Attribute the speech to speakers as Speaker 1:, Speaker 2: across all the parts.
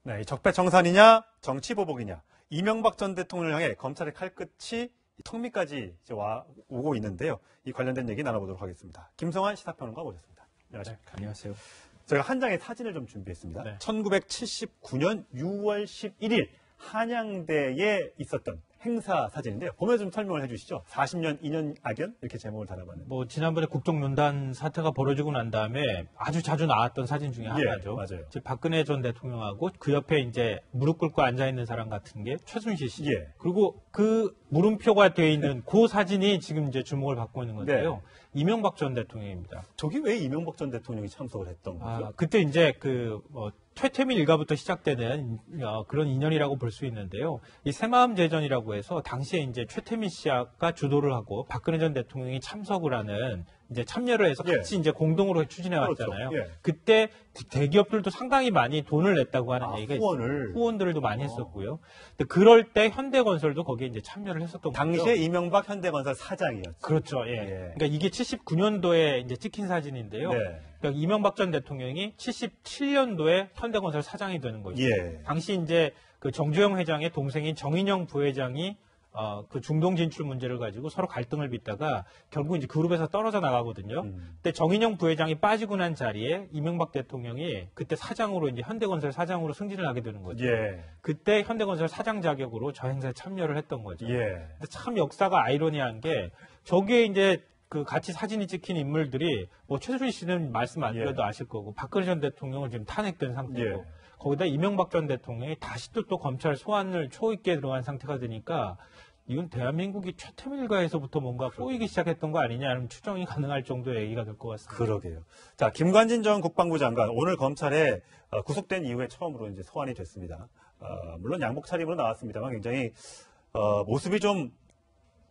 Speaker 1: 네, 적폐청산이냐 정치보복이냐 이명박 전 대통령을 향해 검찰의 칼끝이 턱밑까지 이제 오고 있는데요. 이 관련된 얘기 나눠보도록 하겠습니다. 김성환 시사평론가 모셨습니다. 안녕하세요.
Speaker 2: 네, 안녕하세요.
Speaker 1: 제가 한 장의 사진을 좀 준비했습니다.
Speaker 2: 네.
Speaker 1: 1979년 6월 11일 한양대에 있었던 행사 사진인데요. 보면서 좀 설명을 해주시죠. 40년 2년 악연 이렇게 제목을 달아봤는데.
Speaker 2: 뭐 지난번에 국정농단 사태가 벌어지고 난 다음에 아주 자주 나왔던 사진 중에 하나죠.
Speaker 1: 맞아요.
Speaker 2: 즉 박근혜 전 대통령하고 그 옆에 이제 무릎 꿇고 앉아 있는 사람 같은 게 최순실 씨.
Speaker 1: 예.
Speaker 2: 그리고 그 물음표가 되어 있는 그 사진이 지금 이제 주목을 받고 있는 건데요.
Speaker 1: 네.
Speaker 2: 이명박 전 대통령입니다.
Speaker 1: 저기 왜 이명박 전 대통령이 참석을 했던 거죠?
Speaker 2: 그때 이제 퇴퇴민 일가부터 시작되는 그런 인연이라고 볼 수 있는데요. 이 새마음 제전이라고 해서 당시에 이제 최태민 씨가 주도를 하고 박근혜 전 대통령이 참석을 하는 이제 참여를 해서 같이 이제 공동으로 추진해 왔잖아요.
Speaker 1: 그렇죠. 예.
Speaker 2: 그때 대기업들도 상당히 많이 돈을 냈다고 하는 얘기가
Speaker 1: 후원을.
Speaker 2: 있어요. 후원들도 많이 했었고요. 근데 그럴 때 현대건설도 거기에 이제 참여를 했었던 거죠.
Speaker 1: 당시에 이명박 현대건설 사장이었죠.
Speaker 2: 그렇죠. 예. 그러니까 이게 79년도에 이제 찍힌 사진인데요.
Speaker 1: 네.
Speaker 2: 그러니까 이명박 전 대통령이 77년도에 현대건설 사장이 되는 거죠.
Speaker 1: 예.
Speaker 2: 당시 이제 그 정주영 회장의 동생인 정인영 부회장이 그 중동 진출 문제를 가지고 서로 갈등을 빚다가 결국 이제 그룹에서 떨어져 나가거든요. 근데 정인영 부회장이 빠지고 난 자리에 이명박 대통령이 그때 사장으로 이제 현대건설 사장으로 승진을 하게 되는 거죠.
Speaker 1: 예.
Speaker 2: 그때 현대건설 사장 자격으로 저 행사에 참여를 했던 거죠.
Speaker 1: 예.
Speaker 2: 근데 참 역사가 아이러니한 게 저기에 이제 그 같이 사진이 찍힌 인물들이 뭐 최순실 씨는 말씀 안 드려도 아실 거고 박근혜 전 대통령은 지금 탄핵된 상태고 거기다 이명박 전 대통령이 다시 또 검찰 소환을 초입기에 들어간 상태가 되니까 이건 대한민국이 최태민 일가에서부터 뭔가 꼬이기 시작했던 거 아니냐는 추정이 가능할 정도의 얘기가 될 것 같습니다.
Speaker 1: 그러게요. 자, 김관진 전 국방부 장관 오늘 검찰에 구속된 이후에 처음으로 이제 소환이 됐습니다. 물론 양복 차림으로 나왔습니다만 굉장히 모습이 좀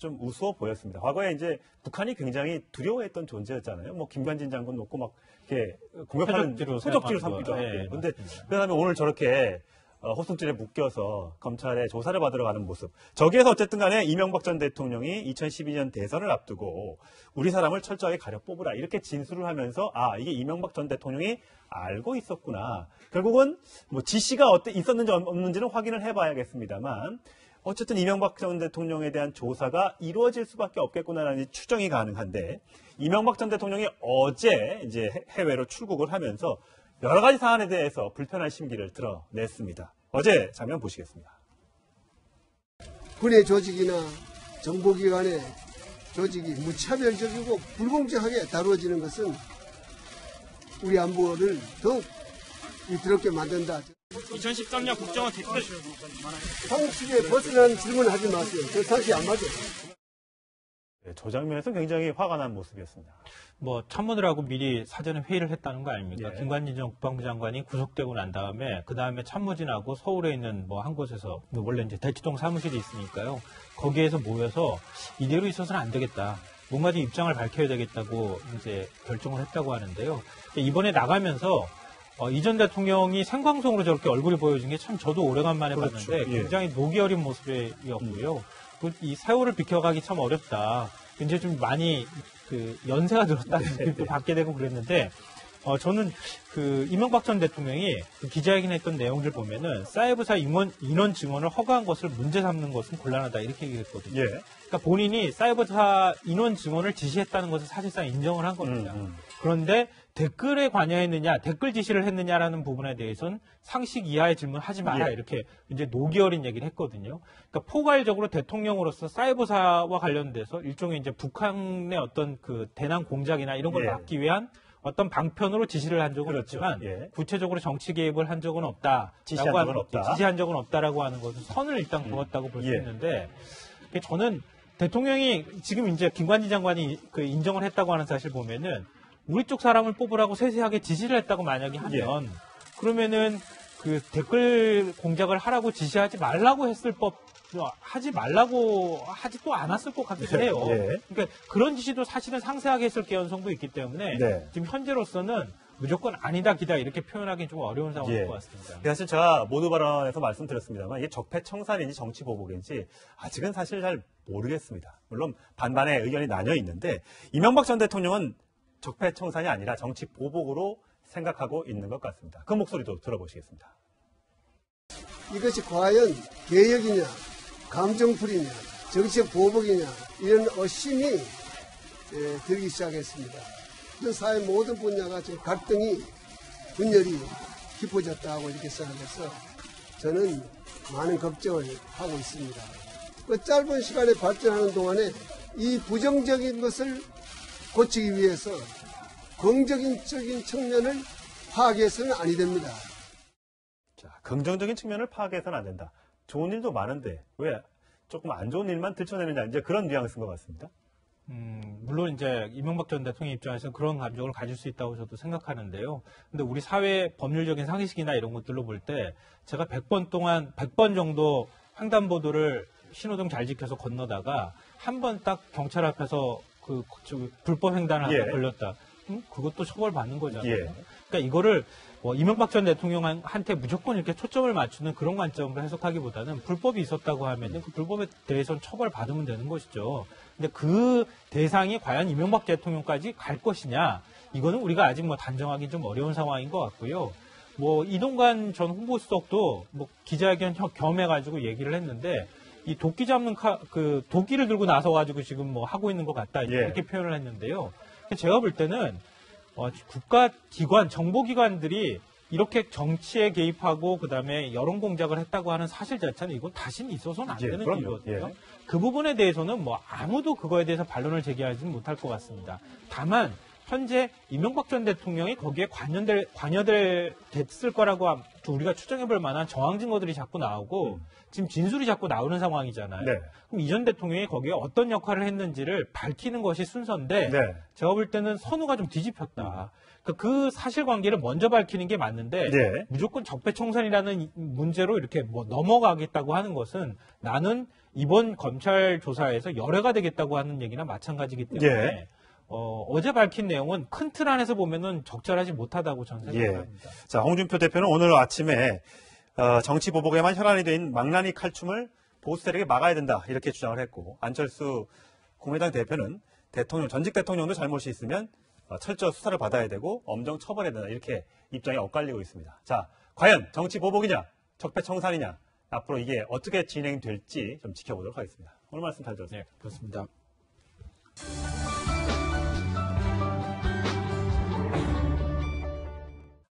Speaker 1: 우스워 보였습니다. 과거에 이제 북한이 굉장히 두려워했던 존재였잖아요. 뭐 김관진 장군 놓고 막 이렇게 공격하는 소적지로 삼기도 하고. 그런데 그다음에 오늘 저렇게 호송줄에 묶여서 검찰에 조사를 받으러 가는 모습. 저기에서 어쨌든 간에 이명박 전 대통령이 2012년 대선을 앞두고 우리 사람을 철저하게 가려 뽑으라 이렇게 진술을 하면서 이게 이명박 전 대통령이 알고 있었구나. 결국은 뭐 지시가 있었는지 없는지는 확인을 해봐야겠습니다만 어쨌든 이명박 전 대통령에 대한 조사가 이루어질 수밖에 없겠구나라는 추정이 가능한데 이명박 전 대통령이 어제 이제 해외로 출국을 하면서 여러 가지 사안에 대해서 불편한 심기를 드러냈습니다. 어제 장면 보시겠습니다.
Speaker 3: 군의 조직이나 정보기관의 조직이 무차별적이고 불공정하게 다루어지는 것은 우리 안보를 더욱 위태롭게 만든다.
Speaker 2: 2013년 국정원 댓글
Speaker 3: 상식에 벗어나는 질문을 하지 마세요. 저 상식 안 맞아요.
Speaker 1: 저 장면에서 굉장히 화가 난 모습이었습니다.
Speaker 2: 뭐 참모들하고 미리 사전에 회의를 했다는 거 아닙니까? 김관진 전 국방부 장관이 구속되고 난 다음에 그 다음에 참모진하고 서울에 있는 뭐 한 곳에서 원래 이제 대치동 사무실이 있으니까요. 거기에서 모여서 이대로 있어서는 안 되겠다. 뭔가 좀 입장을 밝혀야 되겠다고 이제 결정을 했다고 하는데요. 이번에 나가면서 이 전 대통령이 생방송으로 저렇게 얼굴이 보여준 게 참 저도 오래간만에 봤는데 굉장히 녹이 어린 모습이었고요. 이 세월을 비켜가기 참 어렵다. 이제 좀 많이 그 연세가 들었다는 느낌도 받게 되고 그랬는데 저는 그 이명박 전 대통령이 그 기자회견했던 내용들 보면은 사이버사 인원 증언을 허가한 것을 문제 삼는 것은 곤란하다 이렇게 얘기했거든요. 그러니까 본인이 사이버사 인원 증언을 지시했다는 것을 사실상 인정을 한 겁니다. 그런데 댓글에 관여했느냐, 댓글 지시를 했느냐라는 부분에 대해서는 상식 이하의 질문 하지 마라 이렇게 이제 녹이 어린 얘기를 했거든요. 그러니까 포괄적으로 대통령으로서 사이버사와 관련돼서 일종의 이제 북한의 어떤 그 대남 공작이나 이런 걸 막기 위한 어떤 방편으로 지시를 한 적은 없지만 구체적으로 정치 개입을 한 적은 없다. 지시한 적은 없다라고 하는 것은 선을 일단 그었다고 볼 수 있는데 저는 대통령이 지금 이제 김관진 장관이 그 인정을 했다고 하는 사실 보면은 우리 쪽 사람을 뽑으라고 세세하게 지시를 했다고 만약에 하면 그러면은 그 댓글 공작을 하라고 지시하지 말라고 했을 하지 말라고 하지 또 않았을 것 같기도 해요. 그러니까 그런 지시도 사실은 상세하게 했을 개연성도 있기 때문에 지금 현재로서는 무조건 아니다 기다 이렇게 표현하기는 좀 어려운 상황일 것 같습니다.
Speaker 1: 사실 제가 모두 발언에서 말씀드렸습니다만 이게 적폐청산인지 정치보복인지 아직은 사실 잘 모르겠습니다. 물론 반반의 의견이 나뉘어 있는데 이명박 전 대통령은 적폐청산이 아니라 정치보복으로 생각하고 있는 것 같습니다. 그 목소리도 들어보시겠습니다.
Speaker 3: 이것이 과연 개혁이냐, 감정풀이냐, 정치적 보복이냐 이런 의심이 들기 시작했습니다. 사회 모든 분야가 지금 갈등이 분열이 깊어졌다고 이렇게 생각해서 저는 많은 걱정을 하고 있습니다. 그 짧은 시간에 발전하는 동안에 이 부정적인 것을 고치기 위해서 긍정적인 측면을 파악해서는 아니 됩니다.
Speaker 1: 자, 긍정적인 측면을 파악해서는 안 된다. 좋은 일도 많은데 왜 조금 안 좋은 일만 들춰내느냐 이제 그런 뉘앙스인 것 같습니다.
Speaker 2: 물론 이제 이명박 전 대통령 입장에서는 그런 감정을 가질 수 있다고 저도 생각하는데요. 근데 우리 사회 법률적인 상식이나 이런 것들로 볼 때 제가 100번 정도 횡단보도를 신호등 잘 지켜서 건너다가 한 번 딱 경찰 앞에서 불법 횡단을 하다 걸렸다. 그것도 처벌받는 거잖아요. 그러니까 이거를 이명박 전 대통령한테 무조건 이렇게 초점을 맞추는 그런 관점으로 해석하기보다는 불법이 있었다고 하면 그 불법에 대해서는 처벌받으면 되는 것이죠. 근데 그 대상이 과연 이명박 대통령까지 갈 것이냐, 이거는 우리가 아직 단정하기 좀 어려운 상황인 것 같고요. 이동관 전 홍보수석도 기자회견 겸해가지고 얘기를 했는데 이 도끼 잡는 도끼를 들고 나서가지고 지금 하고 있는 것 같다 이렇게 표현을 했는데요. 제가 볼 때는 국가기관, 정보기관들이 이렇게 정치에 개입하고 그다음에 여론 공작을 했다고 하는 사실 자체는 이건 다시는 있어서는 안 되는 일이거든요. 그 부분에 대해서는 아무도 그거에 대해서 반론을 제기하지는 못할 것 같습니다. 다만 현재 이명박 전 대통령이 거기에 관여됐을 거라고 우리가 추정해볼 만한 정황 증거들이 자꾸 나오고 지금 진술이 자꾸 나오는 상황이잖아요.
Speaker 1: 네.
Speaker 2: 그럼 이 전 대통령이 거기에 어떤 역할을 했는지를 밝히는 것이 순서인데 제가 볼 때는 선우가 좀 뒤집혔다. 그 사실관계를 먼저 밝히는 게 맞는데 무조건 적폐청산이라는 문제로 이렇게 넘어가겠다고 하는 것은 나는 이번 검찰 조사에서 열애가 되겠다고 하는 얘기나 마찬가지이기 때문에 어제 밝힌 내용은 큰 틀 안에서 보면은 적절하지 못하다고 저는 생각합니다.
Speaker 1: 자, 홍준표 대표는 오늘 아침에 정치 보복에만 혈안이 된 망나니 칼춤을 보수 세력에 막아야 된다 이렇게 주장을 했고, 안철수 국민의당 대표는 전직 대통령도 잘못이 있으면 철저 수사를 받아야 되고 엄정 처벌해야 된다 이렇게 입장이 엇갈리고 있습니다. 자, 과연 정치 보복이냐 적폐청산이냐 앞으로 이게 어떻게 진행될지 좀 지켜보도록 하겠습니다. 오늘 말씀 잘 들었습니다.
Speaker 2: 네, 그렇습니다.